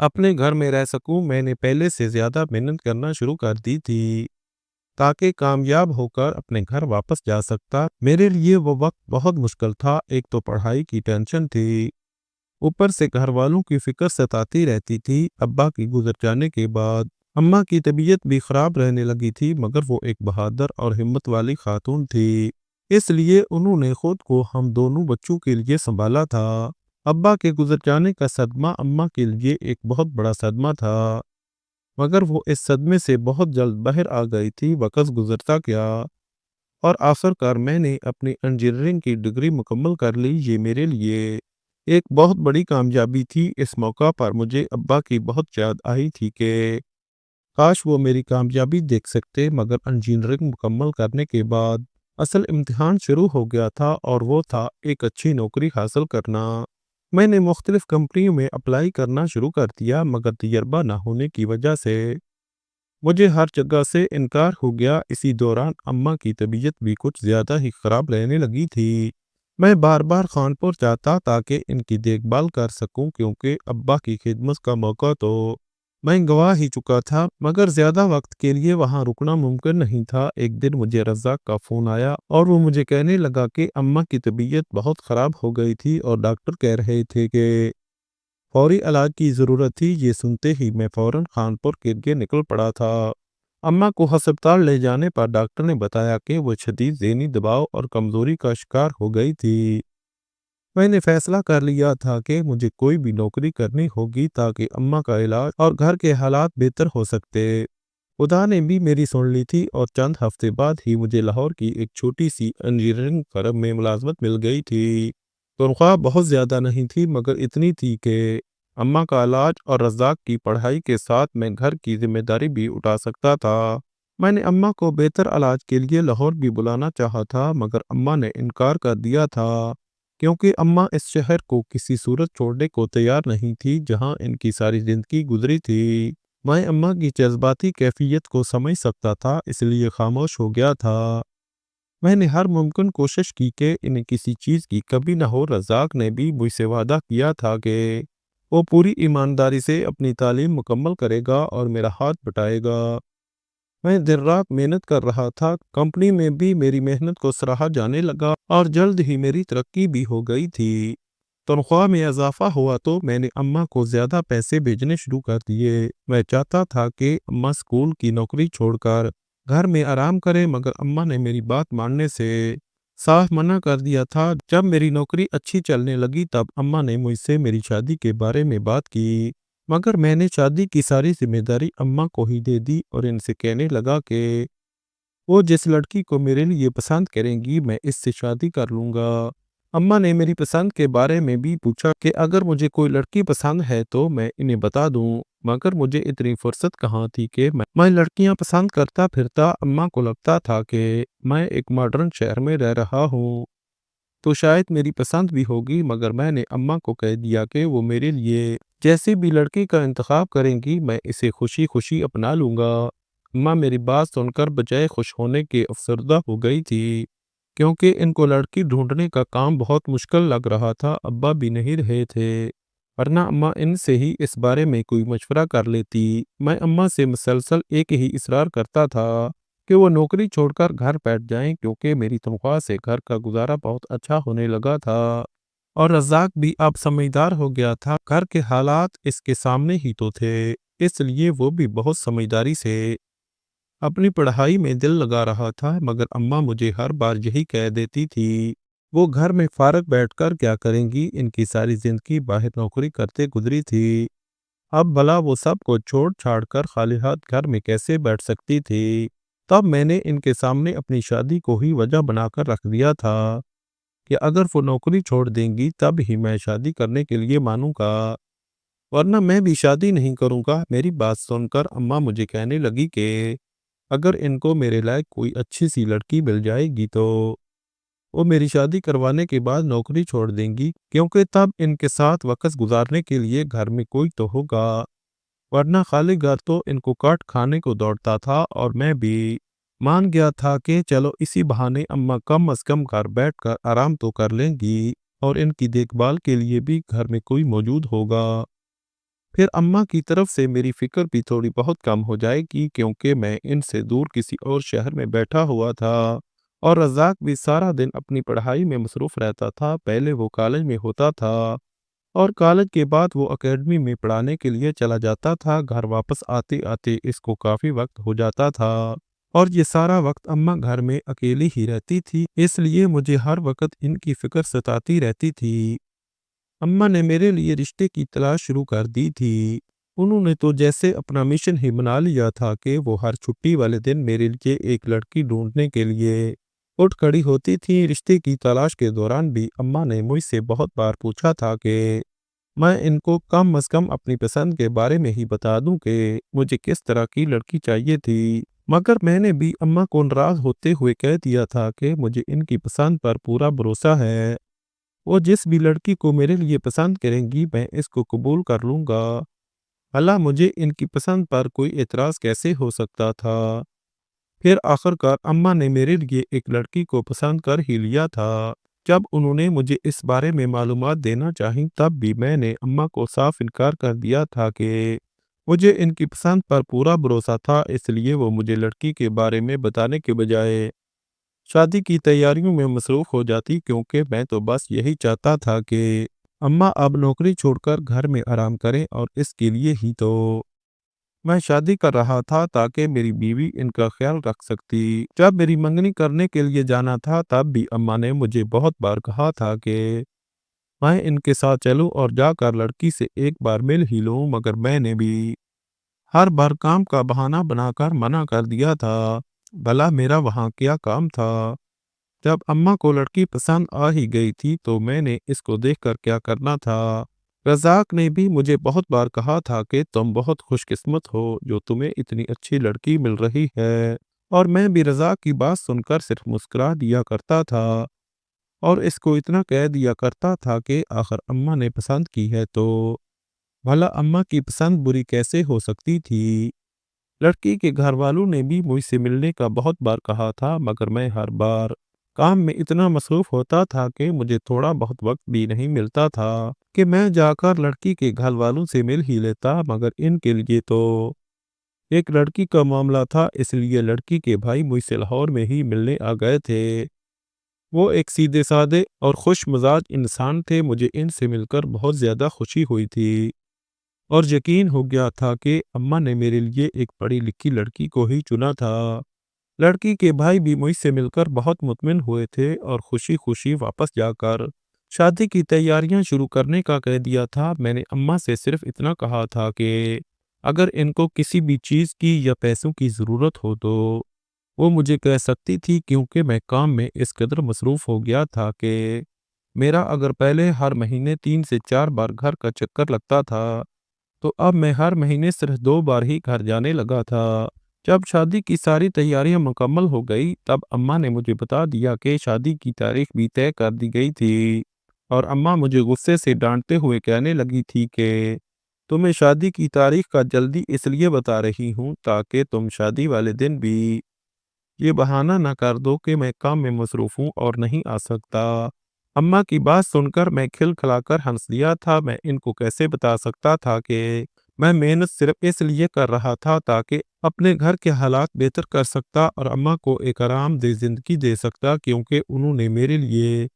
اپنے گھر میں رہ سکوں، میں نے پہلے سے زیادہ محنت کرنا شروع کر دی تھی تاکہ کامیاب ہو کر اپنے گھر واپس جا سکتا۔ میرے لیے وہ وقت بہت مشکل تھا، ایک تو پڑھائی کی ٹینشن تھی، اوپر سے گھر والوں کی فکر ستاتی رہتی تھی۔ ابا کی گزر جانے کے بعد اماں کی طبیعت بھی خراب رہنے لگی تھی، مگر وہ ایک بہادر اور ہمت والی خاتون تھی، اس لیے انہوں نے خود کو ہم دونوں بچوں کے لیے سنبھالا تھا۔ ابا کے گزر جانے کا صدمہ اماں کے لیے ایک بہت بڑا صدمہ تھا، مگر وہ اس صدمے سے بہت جلد باہر آ گئی تھی۔ وقت گزرتا گیا اور آخر کار میں نے اپنی انجینئرنگ کی ڈگری مکمل کر لی۔ یہ میرے لیے ایک بہت بڑی کامیابی تھی۔ اس موقع پر مجھے ابا کی بہت یاد آئی تھی کہ کاش وہ میری کامیابی دیکھ سکتے، مگر انجینئرنگ مکمل کرنے کے بعد اصل امتحان شروع ہو گیا تھا، اور وہ تھا ایک اچھی نوکری حاصل کرنا۔ میں نے مختلف کمپنیوں میں اپلائی کرنا شروع کر دیا، مگر تجربہ نہ ہونے کی وجہ سے مجھے ہر جگہ سے انکار ہو گیا۔ اسی دوران اماں کی طبیعت بھی کچھ زیادہ ہی خراب رہنے لگی تھی۔ میں بار بار خانپور جاتا تاکہ ان کی دیکھ بھال کر سکوں، کیونکہ ابا کی خدمت کا موقع تو میں گنوا ہی چکا تھا، مگر زیادہ وقت کے لیے وہاں رکنا ممکن نہیں تھا۔ ایک دن مجھے رزاق کا فون آیا اور وہ مجھے کہنے لگا کہ اماں کی طبیعت بہت خراب ہو گئی تھی اور ڈاکٹر کہہ رہے تھے کہ فوری علاج کی ضرورت تھی۔ یہ سنتے ہی میں فوراً خانپور کے لیے نکل پڑا تھا۔ اماں کو ہسپتال لے جانے پر ڈاکٹر نے بتایا کہ وہ شدید ذہنی دباؤ اور کمزوری کا شکار ہو گئی تھی۔ میں نے فیصلہ کر لیا تھا کہ مجھے کوئی بھی نوکری کرنی ہوگی تاکہ اماں کا علاج اور گھر کے حالات بہتر ہو سکتے۔ خدا نے بھی میری سن لی تھی اور چند ہفتے بعد ہی مجھے لاہور کی ایک چھوٹی سی انجینئرنگ فرم میں ملازمت مل گئی تھی۔ تنخواہ بہت زیادہ نہیں تھی، مگر اتنی تھی کہ اماں کا علاج اور رزاق کی پڑھائی کے ساتھ میں گھر کی ذمہ داری بھی اٹھا سکتا تھا۔ میں نے اماں کو بہتر علاج کے لیے لاہور بھی بلانا چاہا تھا، مگر اماں نے انکار کر دیا تھا، کیونکہ اماں اس شہر کو کسی صورت چھوڑنے کو تیار نہیں تھی جہاں ان کی ساری زندگی گزری تھی۔ میں اماں کی جذباتی کیفیت کو سمجھ سکتا تھا، اس لیے خاموش ہو گیا تھا۔ میں نے ہر ممکن کوشش کی کہ انہیں کسی چیز کی کمی نہ ہو۔ رزاق نے بھی مجھ سے وعدہ کیا تھا کہ وہ پوری ایمانداری سے اپنی تعلیم مکمل کرے گا اور میرا ہاتھ بٹائے گا۔ میں دن رات محنت کر رہا تھا، کمپنی میں بھی میری محنت کو سراہا جانے لگا اور جلد ہی میری ترقی بھی ہو گئی تھی۔ تنخواہ میں اضافہ ہوا تو میں نے اماں کو زیادہ پیسے بھیجنے شروع کر دیے۔ میں چاہتا تھا کہ اماں اسکول کی نوکری چھوڑ کر گھر میں آرام کرے، مگر اماں نے میری بات ماننے سے صاف منع کر دیا تھا۔ جب میری نوکری اچھی چلنے لگی تب اماں نے مجھ سے میری شادی کے بارے میں بات کی، مگر میں نے شادی کی ساری ذمہ داری اماں کو ہی دے دی اور ان سے کہنے لگا کہ وہ جس لڑکی کو میرے لیے پسند کریں گی میں اس سے شادی کر لوں گا۔ اماں نے میری پسند کے بارے میں بھی پوچھا کہ اگر مجھے کوئی لڑکی پسند ہے تو میں انہیں بتا دوں، مگر مجھے اتنی فرصت کہاں تھی کہ میں لڑکیاں پسند کرتا پھرتا۔ اماں کو لگتا تھا کہ میں ایک ماڈرن شہر میں رہ رہا ہوں تو شاید میری پسند بھی ہوگی، مگر میں نے اماں کو کہہ دیا کہ وہ میرے لیے جیسی بھی لڑکی کا انتخاب کریں گی میں اسے خوشی خوشی اپنا لوں گا۔ اماں میری بات سن کر بجائے خوش ہونے کے افسردہ ہو گئی تھی، کیونکہ ان کو لڑکی ڈھونڈنے کا کام بہت مشکل لگ رہا تھا۔ ابا بھی نہیں رہے تھے، ورنہ اماں ان سے ہی اس بارے میں کوئی مشورہ کر لیتی۔ میں اماں سے مسلسل ایک ہی اصرار کرتا تھا کہ وہ نوکری چھوڑ کر گھر بیٹھ جائیں، کیونکہ میری تنخواہ سے گھر کا گزارا بہت اچھا ہونے لگا تھا اور رزاق بھی اب سمجھدار ہو گیا تھا۔ گھر کے حالات اس کے سامنے ہی تو تھے، اس لیے وہ بھی بہت سمجھداری سے اپنی پڑھائی میں دل لگا رہا تھا، مگر اماں مجھے ہر بار یہی کہہ دیتی تھی وہ گھر میں فارغ بیٹھ کر کیا کریں گی، ان کی ساری زندگی باہر نوکری کرتے گزری تھی، اب بھلا وہ سب کو چھوڑ چھاڑ کر خالی ہاتھ گھر میں کیسے بیٹھ سکتی تھی۔ تب میں نے ان کے سامنے اپنی شادی کو ہی وجہ بنا کر رکھ دیا تھا کہ اگر وہ نوکری چھوڑ دیں گی تب ہی میں شادی کرنے کے لیے مانوں گا، ورنہ میں بھی شادی نہیں کروں گا۔ میری بات سن کر اماں مجھے کہنے لگی کہ اگر ان کو میرے لائق کوئی اچھی سی لڑکی مل جائے گی تو وہ میری شادی کروانے کے بعد نوکری چھوڑ دیں گی، کیونکہ تب ان کے ساتھ وقت گزارنے کے لیے گھر میں کوئی تو ہوگا، ورنہ خالی گھر تو ان کو کاٹ کھانے کو دوڑتا تھا۔ اور میں بھی مان گیا تھا کہ چلو اسی بہانے اماں کم از کم گھر بیٹھ کر آرام تو کر لیں گی اور ان کی دیکھ بھال کے لیے بھی گھر میں کوئی موجود ہوگا۔ پھر اماں کی طرف سے میری فکر بھی تھوڑی بہت کم ہو جائے گی، کیونکہ میں ان سے دور کسی اور شہر میں بیٹھا ہوا تھا، اور رزاق بھی سارا دن اپنی پڑھائی میں مصروف رہتا تھا۔ پہلے وہ کالج میں ہوتا تھا اور کالج کے بعد وہ اکیڈمی میں پڑھانے کے لیے چلا جاتا تھا۔ گھر واپس آتے آتے اس کو کافی وقت ہو جاتا تھا، اور یہ سارا وقت اماں گھر میں اکیلی ہی رہتی تھی، اس لیے مجھے ہر وقت ان کی فکر ستاتی رہتی تھی۔ اماں نے میرے لیے رشتے کی تلاش شروع کر دی تھی۔ انہوں نے تو جیسے اپنا مشن ہی بنا لیا تھا کہ وہ ہر چھٹی والے دن میرے لیے ایک لڑکی ڈھونڈنے کے لیے اٹھ کھڑی ہوتی تھی۔ رشتے کی تلاش کے دوران بھی اماں نے مجھ سے بہت بار پوچھا تھا کہ میں ان کو کم از کم اپنی پسند کے بارے میں ہی بتا دوں کہ مجھے کس طرح کی لڑکی چاہیے تھی، مگر میں نے بھی اماں کو ناراض ہوتے ہوئے کہہ دیا تھا کہ مجھے ان کی پسند پر پورا بھروسہ ہے۔ وہ جس بھی لڑکی کو میرے لیے پسند کریں گی میں اس کو قبول کر لوں گا۔ بھلا مجھے ان کی پسند پر کوئی اعتراض کیسے ہو سکتا تھا؟ پھر آخرکار اماں نے میرے لیے ایک لڑکی کو پسند کر ہی لیا تھا۔ جب انہوں نے مجھے اس بارے میں معلومات دینا چاہی تب بھی میں نے اماں کو صاف انکار کر دیا تھا کہ مجھے ان کی پسند پر پورا بھروسہ تھا، اس لیے وہ مجھے لڑکی کے بارے میں بتانے کے بجائے شادی کی تیاریوں میں مصروف ہو جاتی، کیونکہ میں تو بس یہی چاہتا تھا کہ اماں اب نوکری چھوڑ کر گھر میں آرام کریں، اور اس کے لیے ہی تو میں شادی کر رہا تھا تاکہ میری بیوی ان کا خیال رکھ سکتی۔ جب میری منگنی کرنے کے لیے جانا تھا تب بھی اماں نے مجھے بہت بار کہا تھا کہ میں ان کے ساتھ چلوں اور جا کر لڑکی سے ایک بار مل ہی لوں، مگر میں نے بھی ہر بار کام کا بہانہ بنا کر منع کر دیا تھا۔ بھلا میرا وہاں کیا کام تھا؟ جب اماں کو لڑکی پسند آ ہی گئی تھی تو میں نے اس کو دیکھ کر کیا کرنا تھا؟ رزاق نے بھی مجھے بہت بار کہا تھا کہ تم بہت خوش قسمت ہو جو تمہیں اتنی اچھی لڑکی مل رہی ہے، اور میں بھی رزاق کی بات سن کر صرف مسکرا دیا کرتا تھا، اور اس کو اتنا کہہ دیا کرتا تھا کہ آخر اماں نے پسند کی ہے تو بھلا اماں کی پسند بری کیسے ہو سکتی تھی؟ لڑکی کے گھر والوں نے بھی مجھ سے ملنے کا بہت بار کہا تھا، مگر میں ہر بار کام میں اتنا مصروف ہوتا تھا کہ مجھے تھوڑا بہت وقت بھی نہیں ملتا تھا کہ میں جا کر لڑکی کے گھر والوں سے مل ہی لیتا، مگر ان کے لیے تو ایک لڑکی کا معاملہ تھا، اس لیے لڑکی کے بھائی مجھ سے لاہور میں ہی ملنے آ گئے تھے۔ وہ ایک سیدھے سادے اور خوش مزاج انسان تھے۔ مجھے ان سے مل کر بہت زیادہ خوشی ہوئی تھی، اور یقین ہو گیا تھا کہ اماں نے میرے لیے ایک پڑھی لکھی لڑکی کو ہی چنا تھا۔ لڑکی کے بھائی بھی مجھ سے مل کر بہت مطمئن ہوئے تھے، اور خوشی خوشی واپس جا کر شادی کی تیاریاں شروع کرنے کا کہہ دیا تھا۔ میں نے اماں سے صرف اتنا کہا تھا کہ اگر ان کو کسی بھی چیز کی یا پیسوں کی ضرورت ہو تو وہ مجھے کہہ سکتی تھی، کیونکہ میں کام میں اس قدر مصروف ہو گیا تھا کہ میرا اگر پہلے ہر مہینے 3 سے 4 بار گھر کا چکر لگتا تھا تو اب میں ہر مہینے صرف 2 بار ہی گھر جانے لگا تھا۔ جب شادی کی ساری تیاریاں مکمل ہو گئی تب اماں نے مجھے بتا دیا کہ شادی کی تاریخ بھی طے کر دی گئی تھی، اور اماں مجھے غصے سے ڈانٹتے ہوئے کہنے لگی تھی کہ تمہیں شادی کی تاریخ کا جلدی اس لیے بتا رہی ہوں تاکہ تم شادی والے دن بھی یہ بہانہ نہ کر دو کہ میں کام میں مصروف ہوں اور نہیں آ سکتا۔ اماں کی بات سن کر میں کھل کھلا کر ہنس دیا تھا۔ میں ان کو کیسے بتا سکتا تھا کہ میں محنت صرف اس لیے کر رہا تھا تاکہ اپنے گھر کے حالات بہتر کر سکتا اور اماں کو ایک آرام دہ زندگی دے سکتا، کیونکہ انہوں نے میرے لیے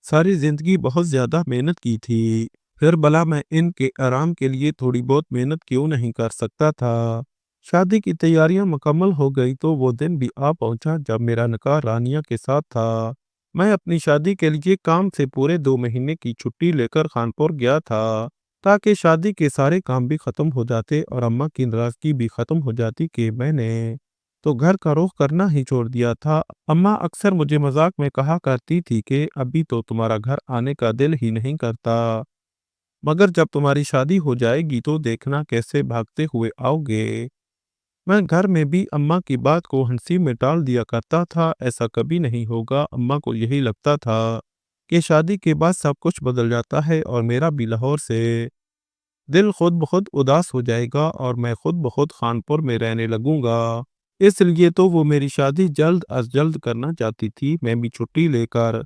ساری زندگی بہت زیادہ محنت کی تھی۔ پھر بھلا میں ان کے آرام کے لیے تھوڑی بہت محنت کیوں نہیں کر سکتا تھا؟ شادی کی تیاریاں مکمل ہو گئی تو وہ دن بھی آ پہنچا جب میرا نکاح رانیہ کے ساتھ تھا۔ میں اپنی شادی کے لیے کام سے پورے 2 مہینے کی چھٹی لے کر خانپور گیا تھا تاکہ شادی کے سارے کام بھی ختم ہو جاتے اور اماں کی ناراضگی بھی ختم ہو جاتی کہ میں نے تو گھر کا رخ کرنا ہی چھوڑ دیا تھا۔ اماں اکثر مجھے مذاق میں کہا کرتی تھی کہ ابھی تو تمہارا گھر آنے کا دل ہی نہیں کرتا، مگر جب تمہاری شادی ہو جائے گی تو دیکھنا کیسے بھاگتے ہوئے آؤ گے۔ میں گھر میں بھی اماں کی بات کو ہنسی میں ٹال دیا کرتا تھا، ایسا کبھی نہیں ہوگا۔ اماں کو یہی لگتا تھا کہ شادی کے بعد سب کچھ بدل جاتا ہے اور میرا بھی لاہور سے دل خود بخود اداس ہو جائے گا اور میں خود بخود خانپور میں رہنے لگوں گا۔ اس لیے تو وہ میری شادی جلد از جلد کرنا چاہتی تھی۔ میں بھی چھٹی لے کر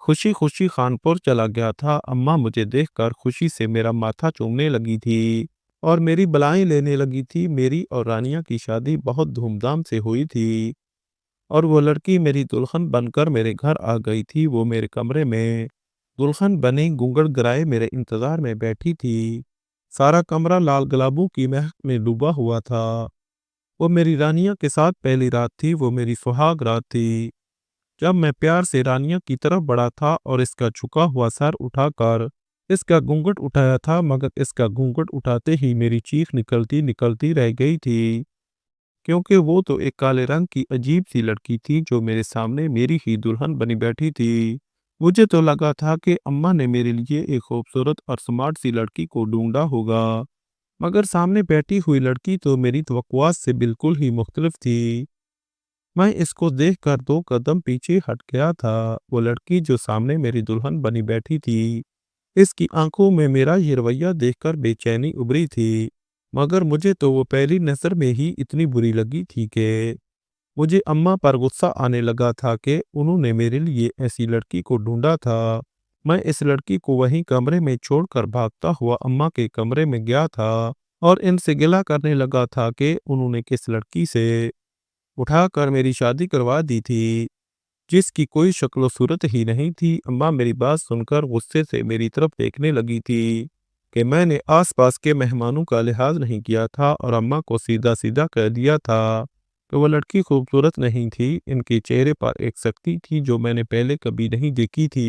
خوشی خوشی خانپور چلا گیا تھا۔ اماں مجھے دیکھ کر خوشی سے میرا ماتھا چومنے لگی تھی اور میری بلائیں لینے لگی تھی۔ میری اور رانیہ کی شادی بہت دھوم دھام سے ہوئی تھی اور وہ لڑکی میری دلہن بن کر میرے گھر آ گئی تھی۔ وہ میرے کمرے میں دلہن بنی گھونگھٹ گرائے میرے انتظار میں بیٹھی تھی۔ سارا کمرہ لال گلابوں کی مہک میں ڈوبا ہوا تھا۔ وہ میری رانیہ کے ساتھ پہلی رات تھی، وہ میری سہاگ رات تھی۔ جب میں پیار سے رانیہ کی طرف بڑھا تھا اور اس کا جھکا ہوا سر اٹھا کر اس کا گھونگھٹ اٹھایا تھا، مگر اس کا گھونگھٹ اٹھاتے ہی میری چیخ نکلتی رہ گئی تھی، کیونکہ وہ تو ایک کالے رنگ کی عجیب سی لڑکی تھی جو میرے سامنے میری ہی دلہن بنی بیٹھی تھی۔ مجھے تو لگا تھا کہ اماں نے میرے لیے ایک خوبصورت اور سمارٹ سی لڑکی کو ڈھونڈا ہوگا، مگر سامنے بیٹھی ہوئی لڑکی تو میری توقعات سے بالکل ہی مختلف تھی۔ میں اس کو دیکھ کر 2 قدم پیچھے ہٹ گیا تھا۔ وہ لڑکی جو سامنے میری دلہن بنی بیٹھی تھی، اس کی آنکھوں میں میرا یہ رویہ دیکھ کر بے چینی ابھری تھی، مگر مجھے تو وہ پہلی نظر میں ہی اتنی بری لگی تھی کہ مجھے اماں پر غصہ آنے لگا تھا کہ انہوں نے میرے لیے ایسی لڑکی کو ڈھونڈا تھا۔ میں اس لڑکی کو وہیں کمرے میں چھوڑ کر بھاگتا ہوا اماں کے کمرے میں گیا تھا اور ان سے گلہ کرنے لگا تھا کہ انہوں نے کس لڑکی سے اٹھا کر میری شادی کروا دی تھی، جس کی کوئی شکل و صورت ہی نہیں تھی۔ اماں میری بات سن کر غصے سے میری طرف دیکھنے لگی تھی کہ میں نے آس پاس کے مہمانوں کا لحاظ نہیں کیا تھا اور اماں کو سیدھا سیدھا کہہ دیا تھا کہ وہ لڑکی خوبصورت نہیں تھی۔ ان کے چہرے پر ایک سختی تھی جو میں نے پہلے کبھی نہیں دیکھی تھی۔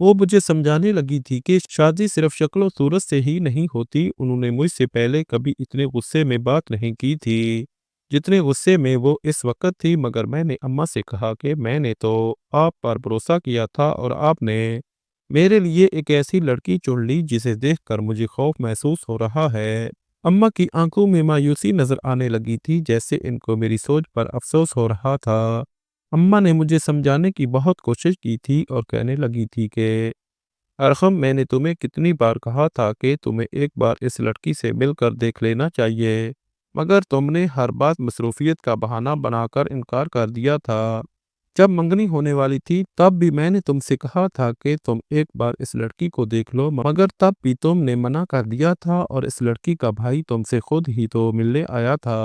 وہ مجھے سمجھانے لگی تھی کہ شادی صرف شکل و صورت سے ہی نہیں ہوتی۔ انہوں نے مجھ سے پہلے کبھی اتنے غصے میں بات نہیں کی تھی جتنے غصے میں وہ اس وقت تھی، مگر میں نے اماں سے کہا کہ میں نے تو آپ پر بھروسہ کیا تھا اور آپ نے میرے لیے ایک ایسی لڑکی چن لی جسے دیکھ کر مجھے خوف محسوس ہو رہا ہے۔ اماں کی آنکھوں میں مایوسی نظر آنے لگی تھی، جیسے ان کو میری سوچ پر افسوس ہو رہا تھا۔ اماں نے مجھے سمجھانے کی بہت کوشش کی تھی اور کہنے لگی تھی کہ ارحم، میں نے تمہیں کتنی بار کہا تھا کہ تمہیں ایک بار اس لڑکی سے مل کر دیکھ لینا چاہیے، مگر تم نے ہر بات مصروفیت کا بہانہ بنا کر انکار کر دیا تھا۔ جب منگنی ہونے والی تھی تب بھی میں نے تم سے کہا تھا کہ تم ایک بار اس لڑکی کو دیکھ لو، مگر تب بھی تم نے منع کر دیا تھا اور اس لڑکی کا بھائی تم سے خود ہی تو ملنے آیا تھا۔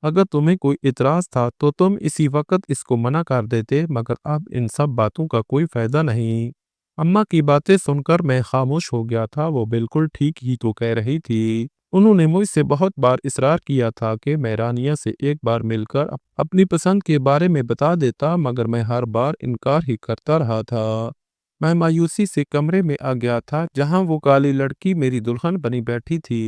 اگر تمہیں کوئی اعتراض تھا تو تم اسی وقت اس کو منع کر دیتے، مگر اب ان سب باتوں کا کوئی فائدہ نہیں۔ اماں کی باتیں سن کر میں خاموش ہو گیا تھا۔ وہ بالکل ٹھیک ہی تو کہہ رہی تھی۔ انہوں نے مجھ سے بہت بار اصرار کیا تھا کہ میں رانیہ سے ایک بار مل کر اپنی پسند کے بارے میں بتا دیتا، مگر میں ہر بار انکار ہی کرتا رہا تھا۔ میں مایوسی سے کمرے میں آ گیا تھا جہاں وہ کالی لڑکی میری دلہن بنی بیٹھی تھی۔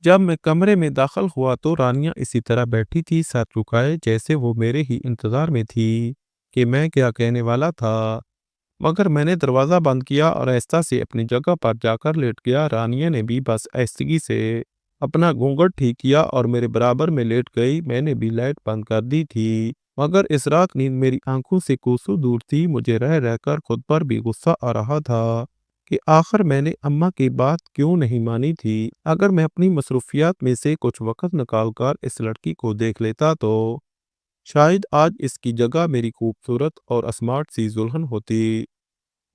جب میں کمرے میں داخل ہوا تو رانیہ اسی طرح بیٹھی تھی، سر جھکائے، جیسے وہ میرے ہی انتظار میں تھی کہ میں کیا کہنے والا تھا، مگر میں نے دروازہ بند کیا اور آہستہ سے اپنی جگہ پر جا کر لیٹ گیا۔ رانیہ نے بھی بس آہستگی سے اپنا گھونگھٹ ٹھیک کیا اور میرے برابر میں لیٹ گئی۔ میں نے بھی لائٹ بند کر دی تھی، مگر اس رات نیند میری آنکھوں سے کوسوں دور تھی۔ مجھے رہ کر خود پر بھی غصہ آ رہا تھا کہ آخر میں نے اماں کی بات کیوں نہیں مانی تھی۔ اگر میں اپنی مصروفیات میں سے کچھ وقت نکال کر اس لڑکی کو دیکھ لیتا تو شاید آج اس کی جگہ میری خوبصورت اور اسمارٹ سی دلہن ہوتی۔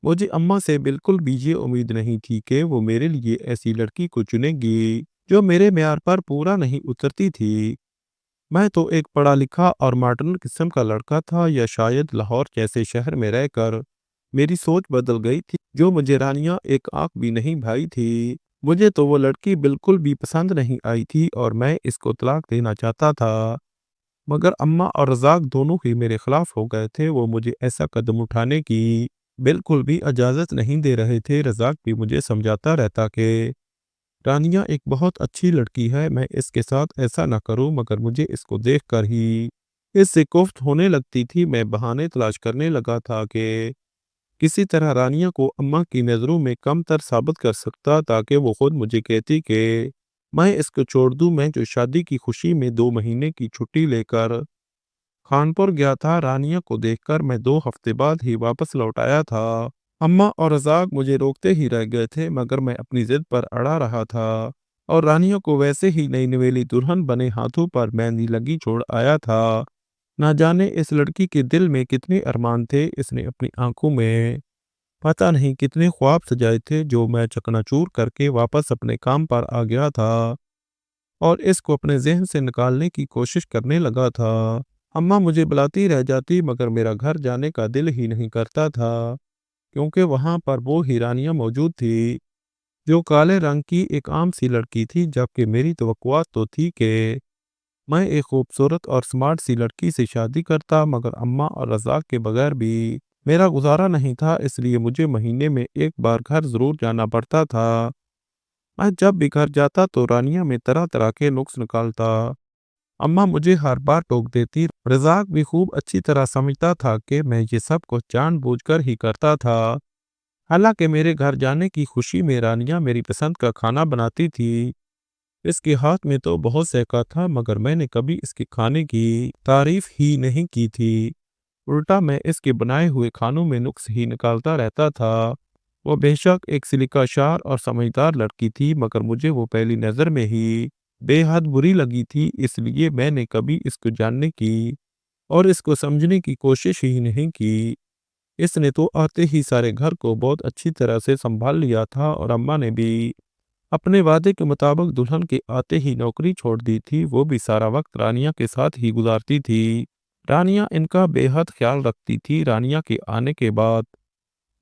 مجھے اماں سے بالکل بھی یہ امید نہیں تھی کہ وہ میرے لیے ایسی لڑکی کو چنے گی جو میرے معیار پر پورا نہیں اترتی تھی۔ میں تو ایک پڑھا لکھا اور ماڈرن قسم کا لڑکا تھا، یا شاید لاہور جیسے شہر میں رہ کر میری سوچ بدل گئی تھی جو مجھے رانیہ ایک آنکھ بھی نہیں بھائی تھی۔ مجھے تو وہ لڑکی بالکل بھی پسند نہیں آئی تھی اور میں اس کو طلاق دینا چاہتا تھا، مگر اماں اور رزاق دونوں ہی میرے خلاف ہو گئے تھے۔ وہ مجھے ایسا قدم اٹھانے کی بالکل بھی اجازت نہیں دے رہے تھے۔ رزاق بھی مجھے سمجھاتا رہتا کہ رانیہ ایک بہت اچھی لڑکی ہے، میں اس کے ساتھ ایسا نہ کروں، مگر مجھے اس کو دیکھ کر ہی اس سے کوفت ہونے لگتی تھی۔ میں بہانے تلاش کرنے لگا تھا کہ کسی طرح رانیہ کو اماں کی نظروں میں کم تر ثابت کر سکتا تاکہ وہ خود مجھے کہتی کہ میں اس کو چھوڑ دوں۔ میں جو شادی کی خوشی میں 2 مہینے کی چھٹی لے کر خانپور گیا تھا، رانیہ کو دیکھ کر میں 2 ہفتے بعد ہی واپس لوٹ آیا تھا۔ اماں اور رزاق مجھے روکتے ہی رہ گئے تھے، مگر میں اپنی ضد پر اڑا رہا تھا اور رانیہ کو ویسے ہی نئی نویلی دلہن بنے ہاتھوں پر مہندی لگی چھوڑ آیا تھا۔ نہ جانے اس لڑکی کے دل میں کتنے ارمان تھے۔ اس نے اپنی آنکھوں میں پتہ نہیں کتنے خواب سجائے تھے جو میں چکناچور کر کے واپس اپنے کام پر آ گیا تھا اور اس کو اپنے ذہن سے نکالنے کی کوشش کرنے لگا تھا۔ اماں مجھے بلاتی رہ جاتی مگر میرا گھر جانے کا دل ہی نہیں کرتا تھا کیونکہ وہاں پر وہ ہیرانیاں موجود تھی جو کالے رنگ کی ایک عام سی لڑکی تھی، جبکہ میری توقعات تو تھی کہ میں ایک خوبصورت اور سمارٹ سی لڑکی سے شادی کرتا، مگر اماں اور رزاق کے بغیر بھی میرا گزارا نہیں تھا، اس لیے مجھے مہینے میں ایک بار گھر ضرور جانا پڑتا تھا۔ میں جب بھی گھر جاتا تو رانیہ میں طرح طرح کے نقص نکالتا۔ اماں مجھے ہر بار ٹوک دیتی۔ رزاق بھی خوب اچھی طرح سمجھتا تھا کہ میں یہ سب کچھ جان بوجھ کر ہی کرتا تھا۔ حالانکہ میرے گھر جانے کی خوشی میں رانیہ میری پسند کا کھانا بناتی تھی۔ اس کے ہاتھ میں تو بہت ذائقہ تھا مگر میں نے کبھی اس کے کھانے کی تعریف ہی نہیں کی تھی۔ الٹا میں اس کے بنائے ہوئے کھانوں میں نقص ہی نکالتا رہتا تھا۔ وہ بے شک ایک سلیقہ شار اور سمجھدار لڑکی تھی مگر مجھے وہ پہلی نظر میں ہی بے حد بری لگی تھی، اس لیے میں نے کبھی اس کو جاننے کی اور اس کو سمجھنے کی کوشش ہی نہیں کی۔ اس نے تو آتے ہی سارے گھر کو بہت اچھی طرح سے سنبھال لیا تھا اور اماں نے بھی اپنے وعدے کے مطابق دلہن کے آتے ہی نوکری چھوڑ دی تھی، وہ بھی سارا وقت رانیہ کے ساتھ ہی گزارتی تھی۔ رانیہ ان کا بے حد خیال رکھتی تھی۔ رانیہ کے آنے کے بعد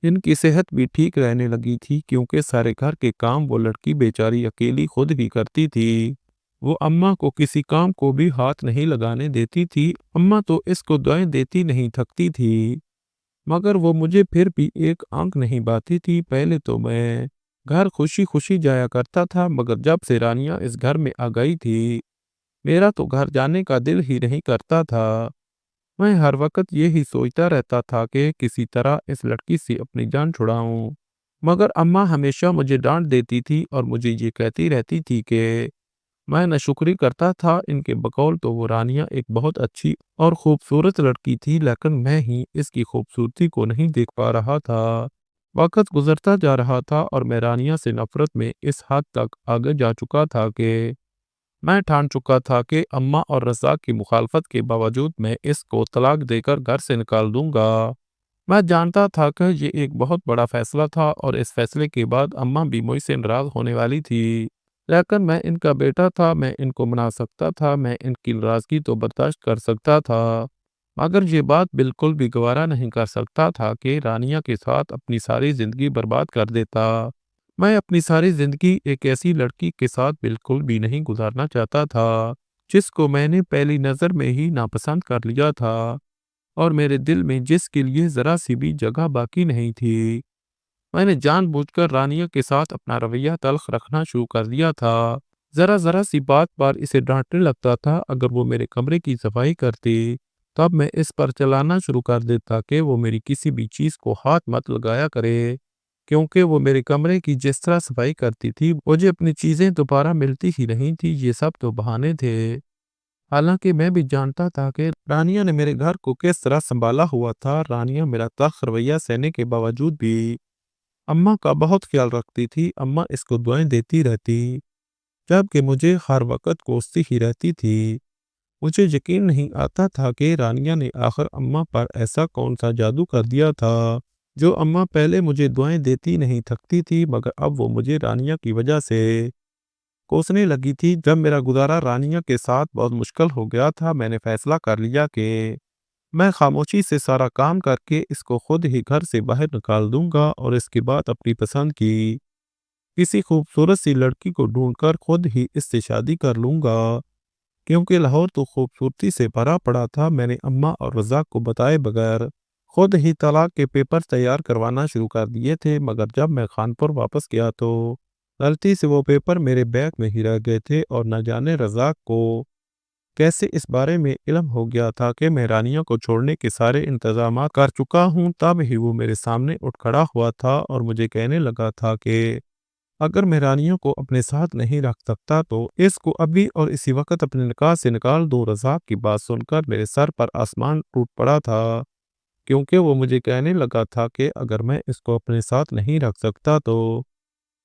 ان کی صحت بھی ٹھیک رہنے لگی تھی کیونکہ سارے گھر کے کام وہ لڑکی بیچاری اکیلی خود ہی کرتی تھی۔ وہ اماں کو کسی کام کو بھی ہاتھ نہیں لگانے دیتی تھی۔ اماں تو اس کو دعائیں دیتی نہیں تھکتی تھی مگر وہ مجھے پھر بھی ایک آنک نہیں باتی تھی۔ پہلے تو میں گھر خوشی خوشی جایا کرتا تھا مگر جب سے رانیہ اس گھر میں آ گئی تھی میرا تو گھر جانے کا دل ہی نہیں کرتا تھا۔ میں ہر وقت یہی سوچتا رہتا تھا کہ کسی طرح اس لڑکی سے اپنی جان چھڑاؤں، مگر اماں ہمیشہ مجھے ڈانٹ دیتی تھی اور مجھے یہ کہتی رہتی تھی کہ میں ناشکری کرتا تھا۔ ان کے بقول تو وہ رانیہ ایک بہت اچھی اور خوبصورت لڑکی تھی لیکن میں ہی اس کی خوبصورتی کو نہیں دیکھ پا رہا تھا۔ وقت گزرتا جا رہا تھا اور میں رانیہ سے نفرت میں اس حد تک آگے جا چکا تھا کہ میں ٹھان چکا تھا کہ اماں اور رزاق کی مخالفت کے باوجود میں اس کو طلاق دے کر گھر سے نکال دوں گا۔ میں جانتا تھا کہ یہ ایک بہت بڑا فیصلہ تھا اور اس فیصلے کے بعد اماں بھی مجھ سے ناراض ہونے والی تھی، لیکن میں ان کا بیٹا تھا، میں ان کو منا سکتا تھا، میں ان کی ناراضگی تو برداشت کر سکتا تھا مگر یہ بات بالکل بھی گوارا نہیں کر سکتا تھا کہ رانیہ کے ساتھ اپنی ساری زندگی برباد کر دیتا۔ میں اپنی ساری زندگی ایک ایسی لڑکی کے ساتھ بالکل بھی نہیں گزارنا چاہتا تھا جس کو میں نے پہلی نظر میں ہی ناپسند کر لیا تھا اور میرے دل میں جس کے لیے ذرا سی بھی جگہ باقی نہیں تھی۔ میں نے جان بوجھ کر رانیہ کے ساتھ اپنا رویہ تلخ رکھنا شروع کر دیا تھا۔ ذرا سی بات پر اسے ڈانٹنے لگتا تھا۔ اگر وہ میرے کمرے کی صفائی کرتی تب میں اس پر چلانا شروع کر دیتا کہ وہ میری کسی بھی چیز کو ہاتھ مت لگایا کرے کیونکہ وہ میرے کمرے کی جس طرح صفائی کرتی تھی مجھے اپنی چیزیں دوبارہ ملتی ہی نہیں تھی۔ یہ سب تو بہانے تھے، حالانکہ میں بھی جانتا تھا کہ رانیہ نے میرے گھر کو کس طرح سنبھالا ہوا تھا۔ رانیہ میرا تلخ رویہ سہنے کے باوجود بھی اماں کا بہت خیال رکھتی تھی۔ اماں اس کو دعائیں دیتی رہتی جبکہ مجھے ہر وقت کوستی ہی رہتی تھی۔ مجھے یقین نہیں آتا تھا کہ رانیہ نے آخر اماں پر ایسا کون سا جادو کر دیا تھا جو اماں پہلے مجھے دعائیں دیتی نہیں تھکتی تھی مگر اب وہ مجھے رانیہ کی وجہ سے کوسنے لگی تھی۔ جب میرا گزارا رانیہ کے ساتھ بہت مشکل ہو گیا تھا میں نے فیصلہ کر لیا کہ میں خاموشی سے سارا کام کر کے اس کو خود ہی گھر سے باہر نکال دوں گا اور اس کے بعد اپنی پسند کی کسی خوبصورت سی لڑکی کو ڈھونڈ کر خود ہی اس سے شادی کر لوں گا کیونکہ لاہور تو خوبصورتی سے بھرا پڑا تھا۔ میں نے اماں اور رزاق کو بتائے بغیر خود ہی طلاق کے پیپر تیار کروانا شروع کر دیے تھے مگر جب میں خانپور واپس گیا تو غلطی سے وہ پیپر میرے بیگ میں ہی رہ گئے تھے اور نہ جانے رزاق کو کیسے اس بارے میں علم ہو گیا تھا کہ میں رانیہ کو چھوڑنے کے سارے انتظامات کر چکا ہوں۔ تب ہی وہ میرے سامنے اٹھ کھڑا ہوا تھا اور مجھے کہنے لگا تھا کہ اگر میں رانیہ کو اپنے ساتھ نہیں رکھ سکتا تو اس کو ابھی اور اسی وقت اپنے نکاح سے نکال دو۔ رزاق کی بات سن کر میرے سر پر آسمان ٹوٹ پڑا تھا کیونکہ وہ مجھے کہنے لگا تھا کہ اگر میں اس کو اپنے ساتھ نہیں رکھ سکتا تو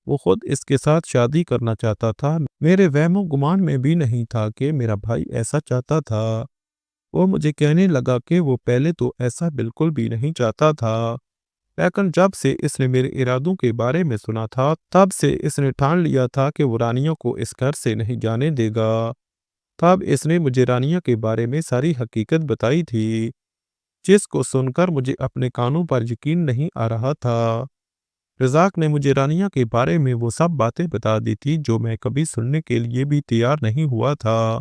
وہ خود اس کے ساتھ شادی کرنا چاہتا تھا۔ میرے وہم و گمان میں بھی نہیں تھا کہ میرا بھائی ایسا چاہتا تھا۔ وہ مجھے کہنے لگا کہ وہ پہلے تو ایسا بالکل بھی نہیں چاہتا تھا لیکن جب سے اس نے میرے ارادوں کے بارے میں سنا تھا، تب سے اس نے ٹھان لیا تھا کہ وہ رانیہ کو اس گھر سے نہیں جانے دے گا۔ تب اس نے مجھے رانیہ کے بارے میں ساری حقیقت بتائی تھی، جس کو سن کر مجھے اپنے کانوں پر یقین نہیں آ رہا تھا۔ رزاق نے مجھے رانیہ کے بارے میں وہ سب باتیں بتا دی تھی جو میں کبھی سننے کے لیے بھی تیار نہیں ہوا تھا۔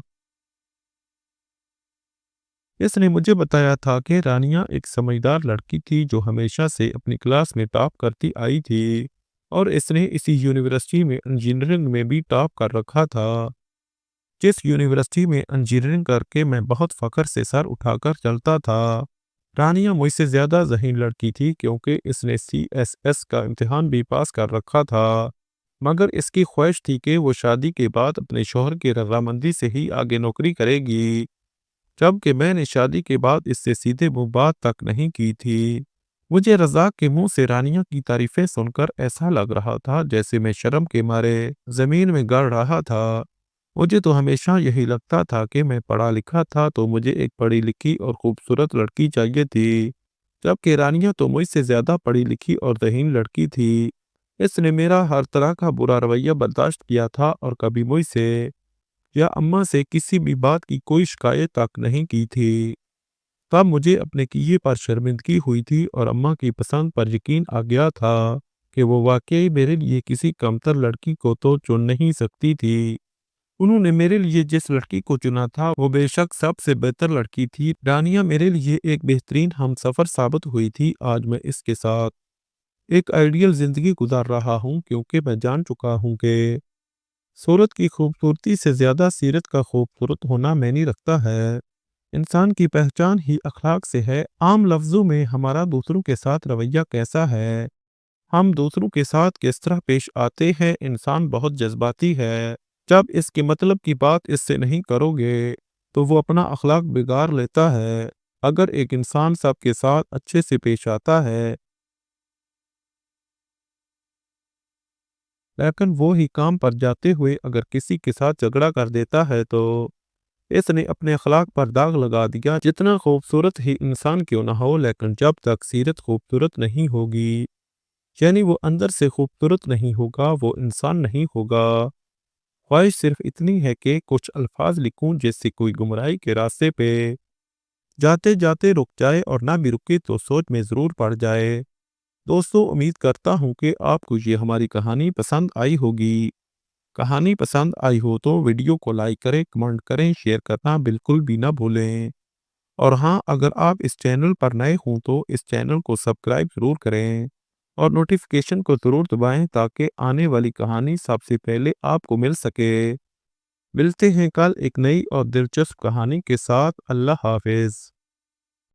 اس نے مجھے بتایا تھا کہ رانیہ ایک سمجھدار لڑکی تھی جو ہمیشہ سے اپنی کلاس میں ٹاپ کرتی آئی تھی، اور اس نے اسی یونیورسٹی میں انجینئرنگ میں بھی ٹاپ کر رکھا تھا، جس یونیورسٹی میں انجینئرنگ کر کے میں بہت فخر سے سر اٹھا کر چلتا تھا۔ رانیہ مجھ سے زیادہ ذہین لڑکی تھی کیونکہ اس نے CSS کا امتحان بھی پاس کر رکھا تھا، مگر اس کی خواہش تھی کہ وہ شادی کے بعد اپنے شوہر کی رضامندی سے ہی آگے نوکری کرے گی، جبکہ میں نے شادی کے بعد اس سے سیدھے منہ بات تک نہیں کی تھی۔ مجھے رزاق کے منہ سے رانیہ کی تعریفیں سن کر ایسا لگ رہا تھا جیسے میں شرم کے مارے زمین میں گڑ رہا تھا۔ مجھے تو ہمیشہ یہی لگتا تھا کہ میں پڑھا لکھا تھا تو مجھے ایک پڑھی لکھی اور خوبصورت لڑکی چاہیے تھی، جبکہ رانیہ تو مجھ سے زیادہ پڑھی لکھی اور ذہین لڑکی تھی۔ اس نے میرا ہر طرح کا برا رویہ برداشت کیا تھا اور کبھی مجھ سے یا اماں سے کسی بھی بات کی کوئی شکایت تک نہیں کی تھی۔ تب مجھے اپنے کیے پر شرمندگی ہوئی تھی اور اماں کی پسند پر یقین آ گیا تھا کہ وہ واقعی میرے لیے کسی کمتر لڑکی کو تو چن نہیں سکتی تھی۔ انہوں نے میرے لیے جس لڑکی کو چنا تھا وہ بے شک سب سے بہتر لڑکی تھی۔ رانیہ میرے لیے ایک بہترین ہم سفر ثابت ہوئی تھی۔ آج میں اس کے ساتھ ایک آئیڈیل زندگی گزار رہا ہوں کیونکہ میں جان چکا ہوں کہ صورت کی خوبصورتی سے زیادہ سیرت کا خوبصورت ہونا معنی رکھتا ہے۔ انسان کی پہچان ہی اخلاق سے ہے۔ عام لفظوں میں ہمارا دوسروں کے ساتھ رویہ کیسا ہے، ہم دوسروں کے ساتھ کس طرح پیش آتے ہیں۔ انسان بہت جذباتی ہے۔ جب اس کے مطلب کی بات اس سے نہیں کرو گے تو وہ اپنا اخلاق بگاڑ لیتا ہے۔ اگر ایک انسان سب کے ساتھ اچھے سے پیش آتا ہے لیکن وہ ہی کام پر جاتے ہوئے اگر کسی کے ساتھ جھگڑا کر دیتا ہے تو اس نے اپنے اخلاق پر داغ لگا دیا۔ جتنا خوبصورت ہی انسان کیوں نہ ہو، لیکن جب تک سیرت خوبصورت نہیں ہوگی، یعنی وہ اندر سے خوبصورت نہیں ہوگا، وہ انسان نہیں ہوگا۔ خواہش صرف اتنی ہے کہ کچھ الفاظ لکھوں جس سے کوئی گمراہی کے راستے پہ جاتے جاتے رک جائے، اور نہ بھی رکے تو سوچ میں ضرور پڑ جائے۔ دوستو، امید کرتا ہوں کہ آپ کو یہ ہماری کہانی پسند آئی ہوگی۔ کہانی پسند آئی ہو تو ویڈیو کو لائک کریں، کمنٹ کریں، شیئر کرنا بالکل بھی نہ بھولیں۔ اور ہاں، اگر آپ اس چینل پر نئے ہوں تو اس چینل کو سبسکرائب ضرور کریں اور نوٹیفیکیشن کو ضرور دبائیں تاکہ آنے والی کہانی سب سے پہلے آپ کو مل سکے۔ ملتے ہیں کل ایک نئی اور دلچسپ کہانی کے ساتھ۔ اللہ حافظ۔